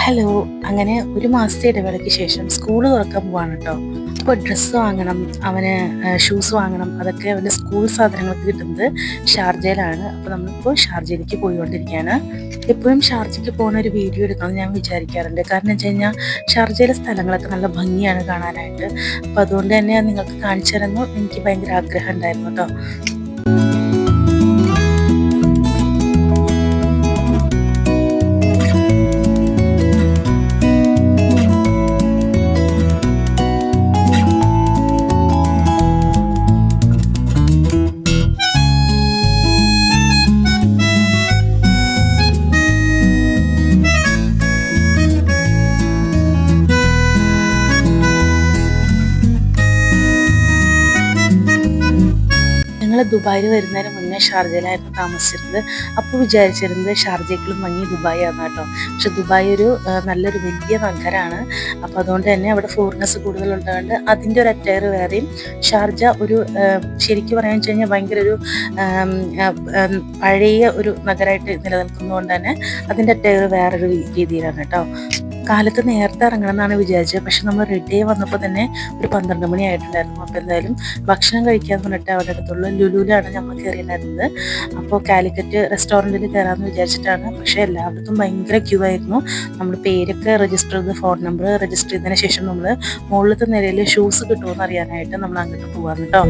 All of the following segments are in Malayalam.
ഹലോ. അങ്ങനെ ഒരു മാസത്തെ ഇടവേളയ്ക്ക് ശേഷം സ്കൂൾ തുറക്കാൻ പോവാണ് കേട്ടോ. അപ്പോൾ ഡ്രസ്സ് വാങ്ങണം, അവന് ഷൂസ് വാങ്ങണം, അതൊക്കെ അവൻ്റെ സ്കൂൾ സാധനങ്ങൾക്ക് കിട്ടുന്നത് ഷാർജയിലാണ്. അപ്പോൾ നമ്മളിപ്പോൾ ഷാർജയിലേക്ക് പോയിക്കൊണ്ടിരിക്കുകയാണ്. എപ്പോഴും ഷാർജയ്ക്ക് പോകുന്ന ഒരു വീഡിയോ എടുക്കണമെന്ന് ഞാൻ വിചാരിക്കാറുണ്ട്. കാരണം വെച്ച് കഴിഞ്ഞാൽ ഷാർജയിലെ സ്ഥലങ്ങളൊക്കെ നല്ല ഭംഗിയാണ് കാണാനായിട്ട്. അപ്പോൾ അതുകൊണ്ട് തന്നെ നിങ്ങൾക്ക് കാണിച്ചു തരുന്നു എനിക്ക് ഭയങ്കര ആഗ്രഹം ഉണ്ടായിരുന്നു കേട്ടോ. ഞങ്ങൾ ദുബായിൽ വരുന്നതിന് മുന്നേ ഷാർജയിലായിരുന്നു താമസിച്ചിരുന്നത്. അപ്പോൾ വിചാരിച്ചിരുന്നത് ഷാർജയ്ക്കുള്ള ഭംഗി ദുബായ് ആണ് കേട്ടോ. പക്ഷെ ദുബായ് ഒരു നല്ലൊരു വലിയ നഗരമാണ്. അപ്പോൾ അതുകൊണ്ട് തന്നെ അവിടെ ഫോറിനേഴ്സ് കൂടുതലുണ്ടാകുന്നുണ്ട്. അതിൻ്റെ ഒരു അറ്റയർ വേറെയും, ഷാർജ ഒരു ശരിക്കും പറയാൻ വെച്ച് കഴിഞ്ഞാൽ ഭയങ്കര ഒരു പഴയ ഒരു നഗരമായിട്ട് നിലനിൽക്കുന്നതുകൊണ്ട് തന്നെ അതിൻ്റെ അറ്റയർ വേറൊരു രീതിയിലാണ് കേട്ടോ. കാലത്ത് നേരത്തെ ഇറങ്ങണം എന്നാണ് വിചാരിച്ചത്. പക്ഷെ നമ്മൾ റെഡി ആയി വന്നപ്പോൾ തന്നെ ഒരു 12 മണി ആയിട്ടുണ്ടായിരുന്നു. അപ്പോൾ എന്തായാലും ഭക്ഷണം കഴിക്കാമെന്ന് പറഞ്ഞിട്ട് അവിടെ അടുത്തുള്ള ലുലുവിലാണ് നമ്മൾ കയറിയിട്ടുണ്ടായിരുന്നത്. അപ്പോൾ കാലിക്കറ്റ് റെസ്റ്റോറൻറ്റിൽ കയറാമെന്ന് വിചാരിച്ചിട്ടാണ്. പക്ഷേ എല്ലായിടത്തും ഭയങ്കര ക്യൂ ആയിരുന്നു. നമ്മൾ പേരൊക്കെ രജിസ്റ്റർ ചെയ്ത് ഫോൺ നമ്പർ രജിസ്റ്റർ ചെയ്തതിന് ശേഷം നമ്മൾ മുകളിലത്തെ നിലയിൽ ഷൂസ് കിട്ടുമോ എന്ന് അറിയാനായിട്ട് നമ്മൾ അങ്ങോട്ട് പോകാം കേട്ടോ.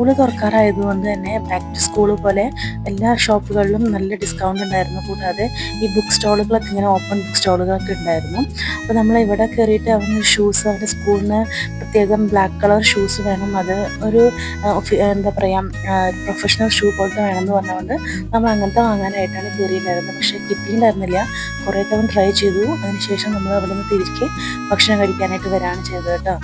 സ്കൂള് തുറക്കാറായതുകൊണ്ട് തന്നെ ബാക്ക് ടു സ്കൂൾ പോലെ എല്ലാ ഷോപ്പുകളിലും നല്ല ഡിസ്കൗണ്ട് ഉണ്ടായിരുന്നു. കൂടാതെ ഈ ബുക്ക് സ്റ്റോളുകളൊക്കെ ഇങ്ങനെ ഓപ്പൺ ബുക്ക് സ്റ്റോളുകളൊക്കെ ഉണ്ടായിരുന്നു. അപ്പോൾ നമ്മൾ ഇവിടെ കയറിയിട്ട് അവന് ഷൂസ്, അവൻ്റെ സ്കൂളിന് പ്രത്യേകം ബ്ലാക്ക് കളർ ഷൂസ് വേണം, അത് ഒരു എന്താ പറയുക പ്രൊഫഷണൽ ഷൂ പോലത്തെ വേണമെന്ന് പറഞ്ഞുകൊണ്ട് നമ്മൾ അങ്ങനത്തെ വാങ്ങാനായിട്ടാണ് കയറിയിട്ടുണ്ടായിരുന്നത്. പക്ഷേ കിട്ടിയിട്ടുണ്ടായിരുന്നില്ല. കുറേ തവണ ട്രൈ ചെയ്തു. അതിനുശേഷം നമ്മൾ അവിടെ നിന്ന് തിരിച്ച് ഭക്ഷണം കഴിക്കാനായിട്ട് വരികയാണ് ചെയ്തത് കേട്ടോ.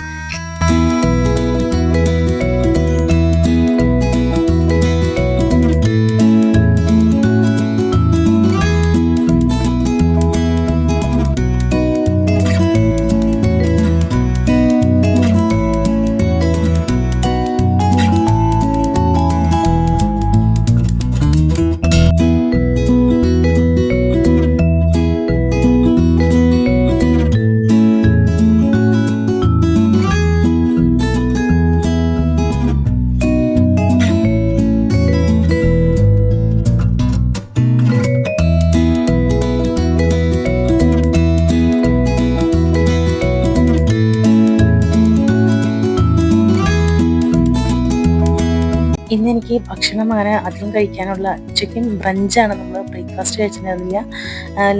ഇന്ന് എനിക്ക് ഭക്ഷണം അങ്ങനെ അധികം കഴിക്കാനുള്ള ഉച്ചയ്ക്കും ബ്രഞ്ചാണ്. നമ്മൾ ബ്രേക്ക്ഫാസ്റ്റ് കഴിച്ചിട്ടുണ്ടായിരുന്നില്ല.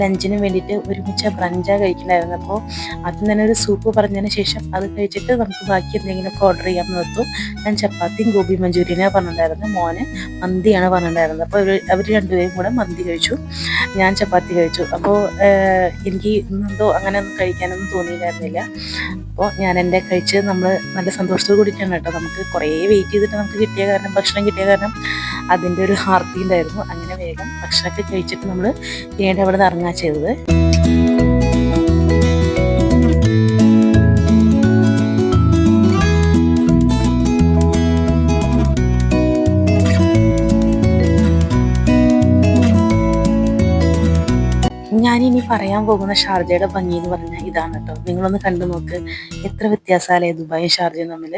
ലഞ്ചിന് വേണ്ടിയിട്ട് ഒരുമിച്ച് ബ്രഞ്ചാണ് കഴിക്കുന്നുണ്ടായിരുന്നത്. അപ്പോൾ ആദ്യം തന്നെ ഒരു സൂപ്പ് പറഞ്ഞതിന് ശേഷം അത് കഴിച്ചിട്ട് നമുക്ക് ബാക്കി എന്തെങ്കിലുമൊക്കെ ഓർഡർ ചെയ്യാൻ നിർത്തും. ഞാൻ ചപ്പാത്തിയും ഗോബി മഞ്ചൂരിയനാണ് പറഞ്ഞിട്ടുണ്ടായിരുന്നത്. മോന് മന്തിയാണ് പറഞ്ഞിട്ടുണ്ടായിരുന്നത്. അപ്പോൾ അവർ രണ്ടുപേരും കൂടെ മന്തി കഴിച്ചു, ഞാൻ ചപ്പാത്തി കഴിച്ചു. അപ്പോൾ എനിക്ക് ഇന്നെന്തോ അങ്ങനെയൊന്നും കഴിക്കാനൊന്നും തോന്നിയില്ലായിരുന്നില്ല. അപ്പോൾ ഞാൻ എൻ്റെ കഴിച്ച് നമ്മൾ നല്ല സന്തോഷത്തോട് കൂടിയിട്ടാണ് കേട്ടോ. നമുക്ക് കുറേ വെയിറ്റ് ചെയ്തിട്ട് നമുക്ക് കിട്ടിയ കാരണം, ഭക്ഷണം കിട്ടിയ കാരണം അതിൻ്റെ ഒരു ഹാർട്ടി ഉണ്ടായിരുന്നു. അങ്ങനെ വേഗം ഭക്ഷണമൊക്കെ കഴിച്ചിട്ട് നമ്മൾ പിന്നീട് അവിടെ നിന്ന് ഇറങ്ങുക ചെയ്തത്. ഞാനിനി പറയാൻ പോകുന്ന ഷാർജയുടെ ഭംഗി എന്ന് പറഞ്ഞാൽ ഇതാണ് കേട്ടോ. നിങ്ങളൊന്ന് കണ്ടു നോക്ക്, എത്ര വ്യത്യാസമല്ലേ ദുബായും ഷാർജയും തമ്മിൽ.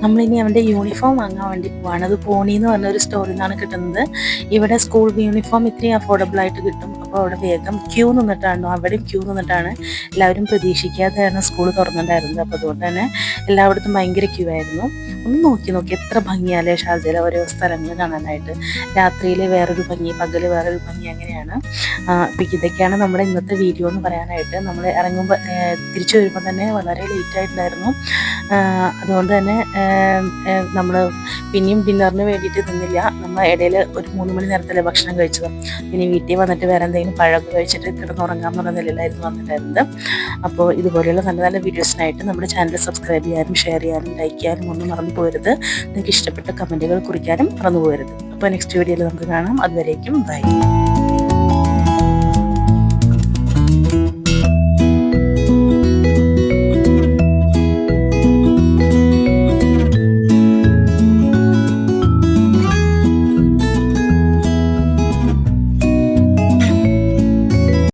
നമ്മളിനി അവൻ്റെ യൂണിഫോം വാങ്ങാൻ വേണ്ടി പോവാണ്. അത് പോണി എന്ന് പറഞ്ഞൊരു സ്റ്റോറിൽ നിന്നാണ് കിട്ടുന്നത്. ഇവിടെ സ്കൂൾ യൂണിഫോം ഇത്രയും അഫോർഡബിൾ ആയിട്ട് കിട്ടും. അപ്പോൾ അവിടെ വേഗം ക്യൂ നിന്നിട്ടാണ്, അവിടെയും ക്യൂ നിന്നിട്ടാണ് എല്ലാവരും പ്രതീക്ഷിക്കാതെയാണ് സ്കൂൾ തുറന്നിട്ടുണ്ടായിരുന്നത്. അപ്പോൾ അതുകൊണ്ട് തന്നെ എല്ലായിടത്തും ഭയങ്കര ക്യൂ ആയിരുന്നു. ഒന്ന് നോക്കി എത്ര ഭംഗിയാലേ ഷാർജയിലെ ഓരോ സ്ഥലങ്ങൾ കാണാനായിട്ട്. രാത്രിയിൽ വേറൊരു ഭംഗി, പകൽ വേറൊരു ഭംഗി, അങ്ങനെയാണ്. അപ്പോൾ ഇതൊക്കെയാണ് നമ്മുടെ ഇന്നത്തെ വീഡിയോ എന്ന് പറയാനായിട്ട്. നമ്മൾ ഇറങ്ങുമ്പോൾ തിരിച്ചു വരുമ്പോൾ തന്നെ വളരെ ലേറ്റ് ആയിട്ടുണ്ടായിരുന്നു. അതുകൊണ്ട് തന്നെ നമ്മൾ പിന്നെയും ഡിന്നറിന് വേണ്ടിയിട്ട് നിന്നില്ല. നമ്മൾ ഇടയിൽ ഒരു 3 മണി നേരത്തല്ലേ ഭക്ഷണം കഴിച്ചത്. പിന്നെ വീട്ടിൽ വന്നിട്ട് വേറെ എന്തെങ്കിലും പഴമൊക്കെ കഴിച്ചിട്ട് കിടന്നുറങ്ങാൻ പറഞ്ഞ നിലയിലായിരുന്നു വന്നിട്ടുണ്ടായിരുന്നത്. അപ്പോൾ ഇതുപോലെയുള്ള നല്ല നല്ല വീഡിയോസിനായിട്ട് നമ്മുടെ ചാനൽ സബ്സ്ക്രൈബ് ചെയ്യാനും ഷെയർ ചെയ്യാനും ലൈക്ക് ചെയ്യാനും ഒന്നും മറന്നു പോകരുത്. നിങ്ങൾക്ക് ഇഷ്ടപ്പെട്ട കമൻറ്റുകൾ കുറിക്കാനും മറന്നു പോകരുത്. അപ്പോൾ നെക്സ്റ്റ് വീഡിയോയിൽ നമുക്ക് കാണാം. അതുവരേക്കും ബൈ.